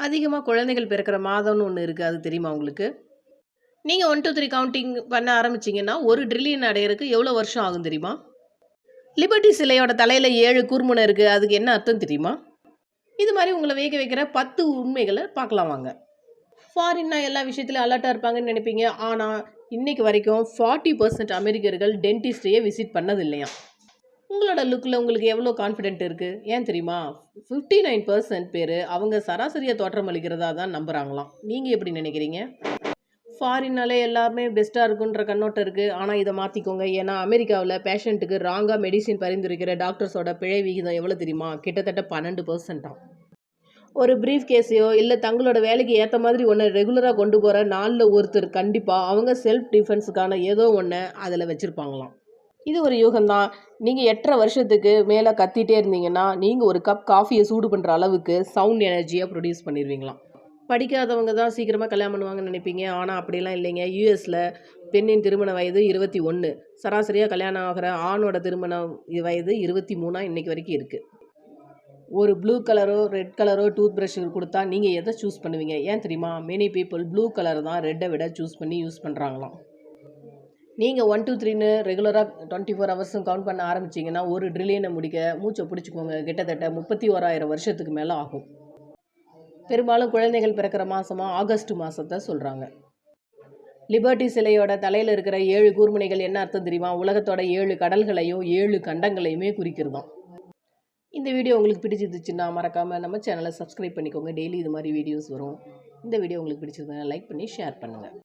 அதிகமா குழந்தைகள் பிறக்கிற மாதம்னு ஒண்ணு இருக்கு. அது தெரியுமா உங்களுக்கு? நீங்க 1, 2, 3 கவுண்டிங் பண்ண ஆரம்பிச்சீங்கன்னா, 1 ட்ரில்லியன் அடையறக்கு எவ்வளோ வருஷம் ஆகும் தெரியுமா? லிபர்ட்டி சிலையோட தலையில 7 கூர்முனை இருக்கு. அதுக்கு என்ன அர்த்தம் தெரியுமா? இது மாரி உங்கள வியக்க வைக்கிற 10 உண்மைகள பார்க்கலாம் வாங்க. ஃபாரின்னா எல்லா விஷயத்திலயும் அலர்ட்டா இருப்பாங்கன்னு நெனைப்பீங்க. ஆனா, இன்னைக்கு வரைக்கும் 40% அமெரிக்கர்கள் டென்டிஸ்ட்டையே விசிட் பண்ணது இல்லையாம். உங்களோட லுக்ல உங்களுக்கு எவ்வளோ கான்ஃபிடென்ட் இருக்கு? ஏன் தெரியுமா? 59% பேரு அவங்க சராசரியா தோற்றமளிக்கிறதா தான் நம்புறாங்களாம். நீங்க எப்படி நினைக்கிறீங்க? ஃபாரின்னாலே எல்லாமே பெஸ்ட்டா இருக்குன்ற கண்ணோட்டம் இருக்கு. ஆனா இத மாத்திக்கோங்க. ஏன்னா அமெரிக்காவுல பேஷண்ட்டுக்கு ராங்கா மெடிசின் பரிந்துரைக்கிற டாக்டர்ஸோட பிழை விகிதம் எவ்வளோ தெரியுமா? கிட்டத்தட்ட 12%. ஒரு பிரீஃப் கேஸையோ, இல்ல தங்களோட வேலைக்கு ஏத்த மாதிரி ஒண்ண ரெகுலரா கொண்டு போற 4ல ஒருத்தர் கண்டிப்பா அவங்க செல்ஃப் டிஃபென்ஸ்க்கான ஏதோ ஒண்ண அதுல வச்சிருப்பாங்களாம். இது ஒரு யூகம் தான். நீங்க 8½ வருஷத்துக்கு மேல கத்திட்டே இருந்தீங்கன்னா, நீங்க ஒரு கப் காஃபிய சூடு பண்ற அளவுக்கு சவுண்ட் எனர்ஜிய புரொடியூஸ் பண்ணிருவீங்களாம். படிக்காதவங்க தான் சீக்கிரமா கல்யாணம் பண்ணுவாங்கன்னு நினைப்பீங்க. ஆனா அப்படிலாம் இல்லைங்க. யுஎஸ்ல பெண்ணின் திருமண வயது 21. சராசரியா கல்யாணம் ஆகுற ஆணோட திருமண வயது 23 இன்னைக்கு வரைக்கும் இருக்கு. ஒரு ப்ளூ கலரோ, ரெட் கலரோ டூத் பிரஷ் குடுத்தா நீங்க எத சூஸ் பண்ணுவீங்க? ஏன் தெரியுமா? மெனி பீப்பிள் ப்ளூ கலர் தான் ரெட்ட விட சூஸ் பண்ணி யூஸ் பண்றாங்களாம். நீங்க 1, 2, 3ன்னு ரெகுலரா 24 ஹவர்ஸும் கவுண்ட் பண்ண ஆரம்பிச்சீங்கன்னா, 1 ட்ரில்லியன முடிக்க மூச்ச புடிச்சுக்கோங்க. கிட்டத்தட்ட 31,000 வருஷத்துக்கு மேல ஆகும். பெரும்பாலும் குழந்தைகள் பிறக்கிற மாசமா ஆகஸ்ட் மாசத்த சொல்றாங்க. லிபர்ட்டி சிலையோட தலையில இருக்கிற 7 கூர்முனைகள் என்ன அர்த்தம் தெரியுமா? உலகத்தோட 7 கடல்களையும், 7 கண்டங்களையுமே குறிக்கிறதாம். இந்த வீடியோ உங்களுக்கு பிடிச்சிருந்துச்சுன்னா, மறக்காம நம்ம சேனல சப்ஸ்கிரைப் பண்ணிக்கோங்க. டெய்லி இது மாரி வீடியோஸ் வரும். இந்த வீடியோ உங்களுக்கு பிடிச்சிருந்தா லைக் பண்ணி ஷேர் பண்ணுங்க.